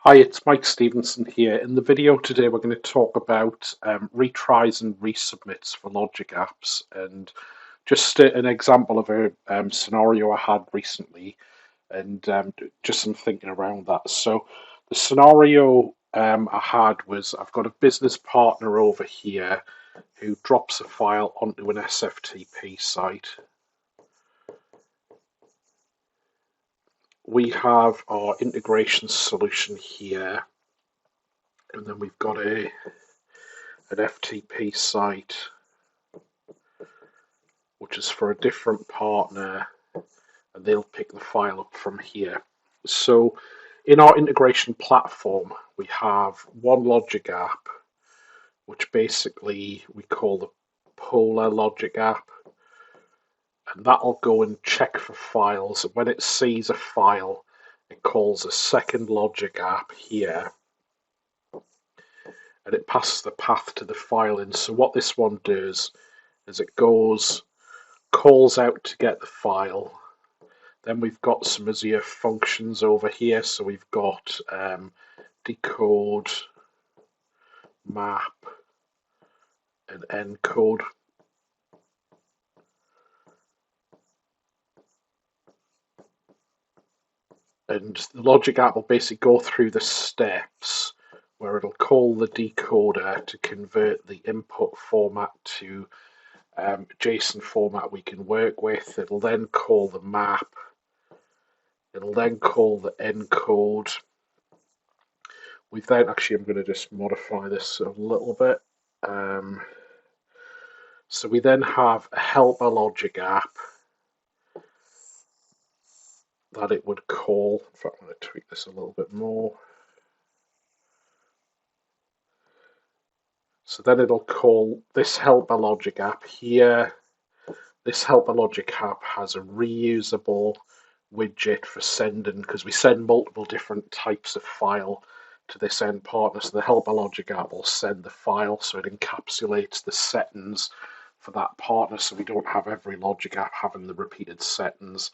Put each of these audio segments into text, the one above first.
Hi, it's Mike Stevenson here. In the video today, we're going to talk about retries and resubmits for logic apps, and just an example of a scenario I had recently, and just some thinking around that. So, the scenario I had was I've got a business partner over here who drops a file onto an SFTP site. We have our integration solution here, and then we've got an FTP site which is for a different partner, and they'll pick the file up from here. So in our integration platform, we have one logic app, which basically we call the Polar logic app, and that'll go and check for files. And when it sees a file, it calls a second logic app here, and it passes the path to the file in. So what this one does is it calls out to get the file. Then we've got some Azure functions over here. So we've got decode, map, and encode. And the logic app will basically go through the steps where it'll call the decoder to convert the input format to JSON format we can work with. It'll then call the map. It'll then call the encode. We've then actually, I'm going to just modify this a little bit. So we then have a helper logic app that it would call. In fact, I'm going to tweak this a little bit more. So then it'll call this helper logic app here. This helper logic app has a reusable widget for sending, because we send multiple different types of file to this end partner. So the helper logic app will send the file, so it encapsulates the settings for that partner, so we don't have every logic app having the repeated settings.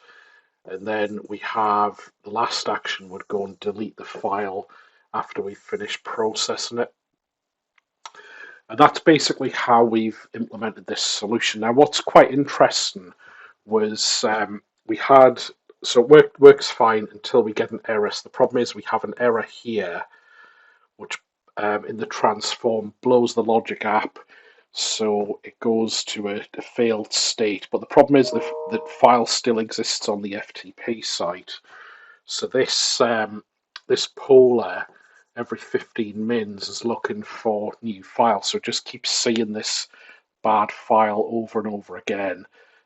And then we have the last action would go and delete the file after we've finished processing it. And that's basically how we've implemented this solution. Now, what's quite interesting was we had, so it works fine until we get an error. So the problem is we have an error here, which in the transform blows the logic app, so it goes to a failed state. But the problem is the file still exists on the FTP site. So this Polar every 15 mins is looking for new files, so it just keeps seeing this bad file over and over again,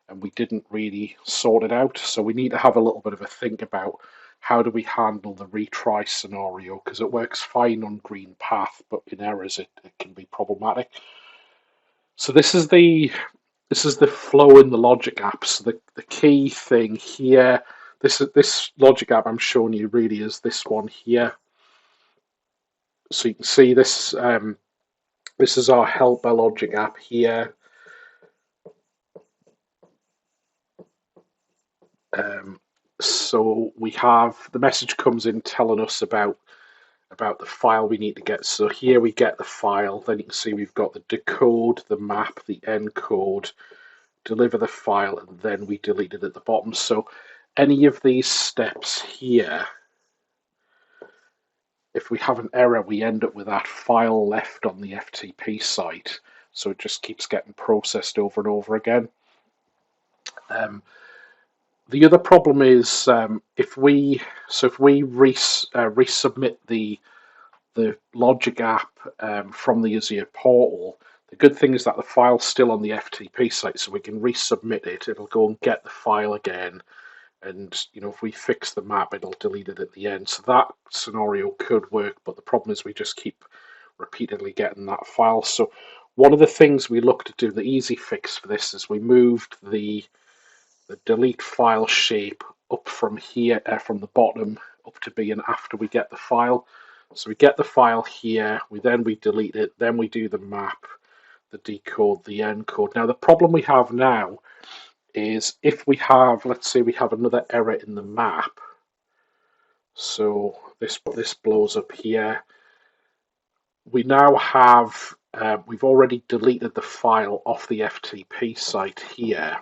and we didn't really sort it out. So we need to have a little bit of a think about how do we handle the retry scenario, because it works fine on green path, but in errors it can be problematic. So this is the flow in the logic app. So the key thing here, this logic app I'm showing you really is this one here. So you can see this this is our helper logic app here. So we have the message comes in telling us about the file we need to get. So here we get the file, then you can see we've got the decode, the map, the encode, deliver the file, and then we delete it at the bottom. So any of these steps here, if we have an error, we end up with that file left on the FTP site. So it just keeps getting processed over and over again. The other problem is if we resubmit the logic app from the Azure portal, the good thing is that the file's still on the FTP site, so we can resubmit it. It'll go and get the file again, and if we fix the map, it'll delete it at the end. So that scenario could work, but the problem is we just keep repeatedly getting that file. So one of the things we look to do, the easy fix for this, is we moved the delete file shape up from here, from the bottom up to being after we get the file. So we get the file here, we delete it, then we do the map, the decode, the encode. Now the problem we have now is if we have, let's say we have another error in the map. So this blows up here. We now have, we've already deleted the file off the FTP site here.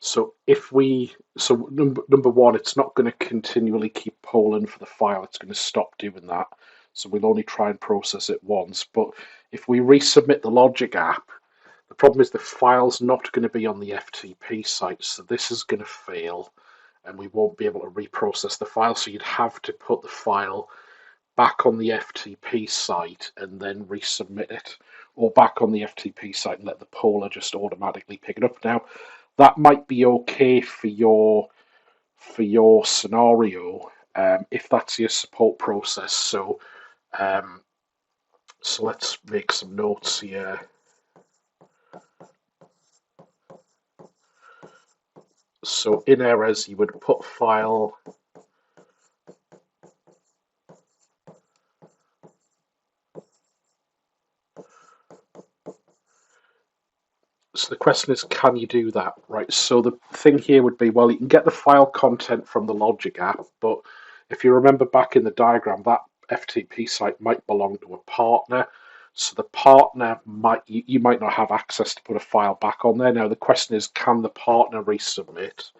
So number one, it's not going to continually keep polling for the file. It's going to stop doing that. So we'll only try and process it once. But if we resubmit the logic app, the problem is the file's not going to be on the FTP site. So this is going to fail and we won't be able to reprocess the file. So you'd have to put the file back on the FTP site and then resubmit it, or back on the FTP site and let the poller just automatically pick it up. Now, that might be okay for your scenario if that's your support process. So let's make some notes here. So in errors, you would put file So the question is, can you do that? Right, so the thing here would be, well, you can get the file content from the logic app, but if you remember back in the diagram, that FTP site might belong to a partner. So the partner you might not have access to put a file back on there. Now the question is, can the partner resubmit?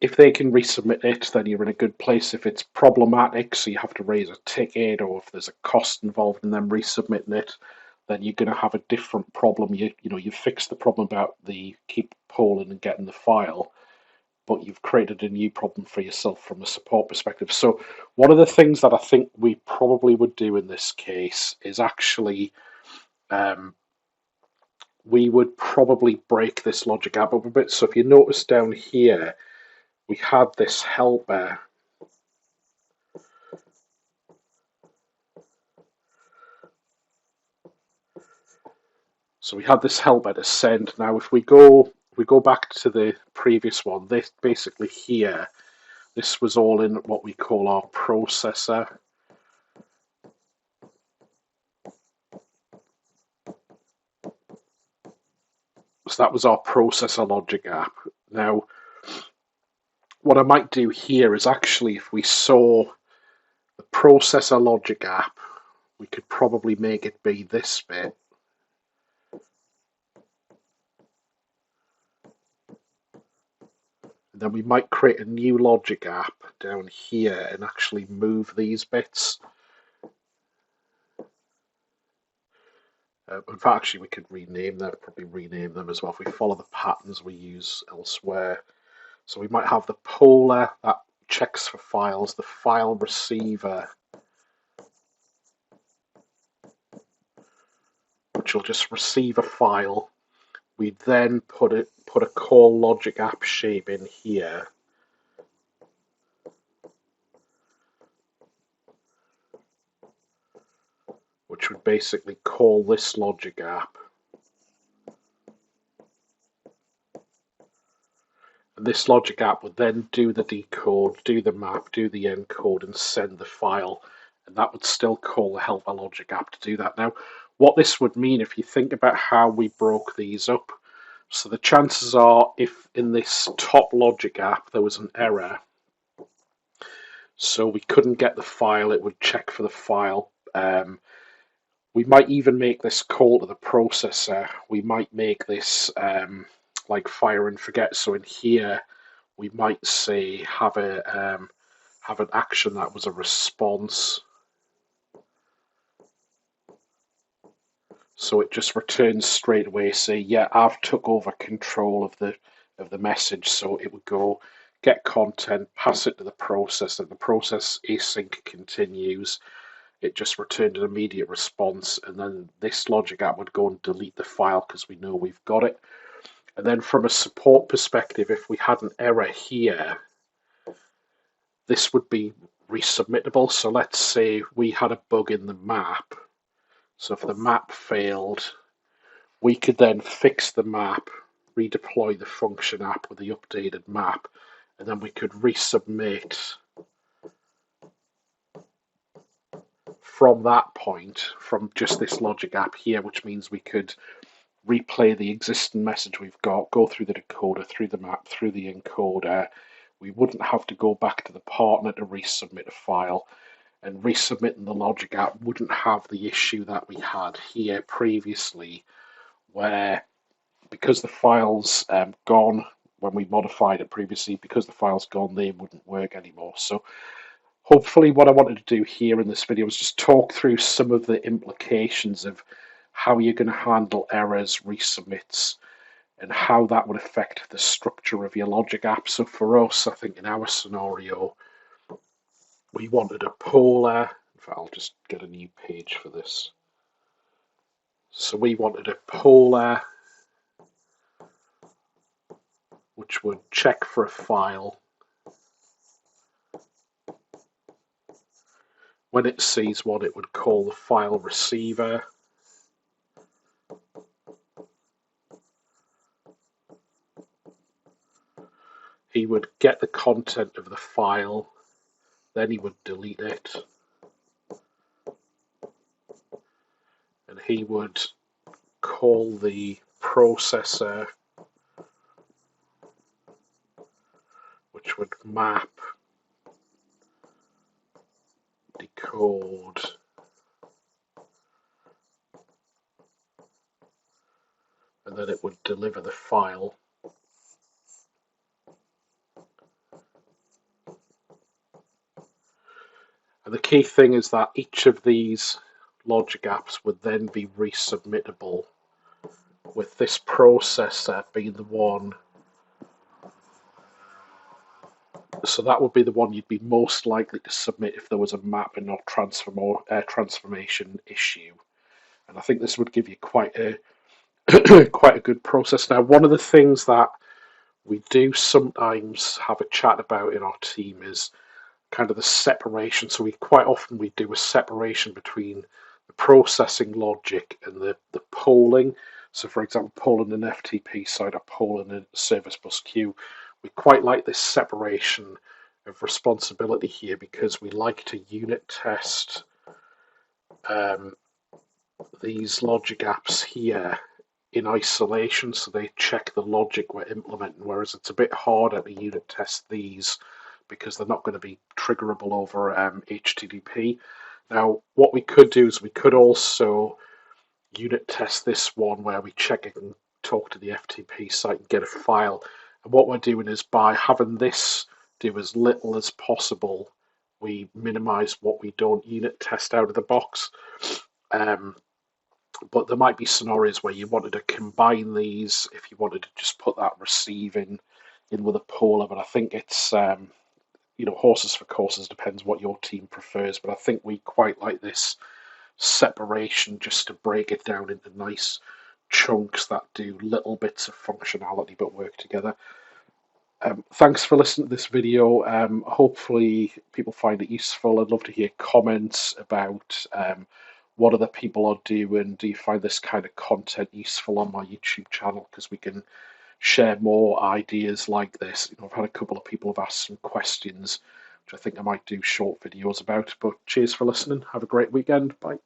If they can resubmit it, then you're in a good place. If it's problematic, so you have to raise a ticket, or if there's a cost involved in them resubmitting it, then you're going to have a different problem. You fixed the problem about the keep polling and getting the file, but you've created a new problem for yourself from a support perspective. So one of the things that I think we probably would do in this case is actually we would probably break this logic app up a bit. So if you notice down here, we had this helper. So we had this helper to send. Now, if we go back to the previous one, this basically here, this was all in what we call our processor. So that was our processor logic app. Now, what I might do here is actually, if we saw the processor logic app, we could probably make it be this bit. And then we might create a new logic app down here and actually move these bits. In fact, actually, we could rename them, probably rename them as well if we follow the patterns we use elsewhere. So we might have the poller that checks for files, the file receiver, which will just receive a file. We then put a call logic app shape in here. Which would basically call this logic app. And this logic app would then do the decode, do the map, do the encode, and send the file. And that would still call the helper logic app to do that. Now, what this would mean, if you think about how we broke these up, so the chances are, if in this top logic app there was an error, so we couldn't get the file, it would check for the file. We might even make this call to the processor. We might make this like fire and forget. So in here, we might say have an action that was a response. So it just returns straight away. Say, yeah, I've took over control of the message. So it would go get content, pass it to the processor. The process async continues. It just returned an immediate response, and then this logic app would go and delete the file because we know we've got it. And then from a support perspective, if we had an error here, this would be resubmittable. So let's say we had a bug in the map. So if the map failed, we could then fix the map, redeploy the function app with the updated map, and then we could resubmit from that point, from just this logic app here, which means we could replay the existing message we've got, go through the decoder, through the map, through the encoder. We wouldn't have to go back to the partner to resubmit a file, and resubmitting the logic app wouldn't have the issue that we had here previously, where because the file's gone when we modified it previously, because the file's gone, they wouldn't work anymore. So hopefully what I wanted to do here in this video is just talk through some of the implications of how you're going to handle errors, resubmits, and how that would affect the structure of your logic app. So for us, I think in our scenario, we wanted a polar. In fact, I'll just get a new page for this. So we wanted a polar which would check for a file. When it sees one, it would call the file receiver. He would get the content of the file, then he would delete it, and he would call the processor, which would map, decode, and then it would deliver the file. And the key thing is that each of these logic apps would then be resubmittable, with this processor being the one. So that would be the one you'd be most likely to submit if there was a mapping or transformation issue. And I think this would give you quite a quite a good process. Now, one of the things that we do sometimes have a chat about in our team is kind of the separation. So we do a separation between the processing logic and the polling. So for example, polling an FTP side or polling a service bus queue. We quite like this separation of responsibility here because we like to unit test these logic apps here in isolation, so they check the logic we're implementing, whereas it's a bit harder to unit test these because they're not going to be triggerable over HTTP. Now, what we could do is we could also unit test this one where we check it and talk to the FTP site and get a file. And what we're doing is by having this do as little as possible, we minimize what we don't unit test out of the box. But there might be scenarios where you wanted to combine these, if you wanted to just put that receiving in with a polar. But I think it's horses for courses, depends what your team prefers. But I think we quite like this separation just to break it down into nice chunks that do little bits of functionality but work together. Thanks for listening to this video. Hopefully people find it useful. I'd love to hear comments about what other people are doing. Do you find this kind of content useful on my YouTube channel? Because we can share more ideas like this. I've had a couple of people have asked some questions, which I think I might do short videos about. But cheers for listening. Have a great weekend. Bye.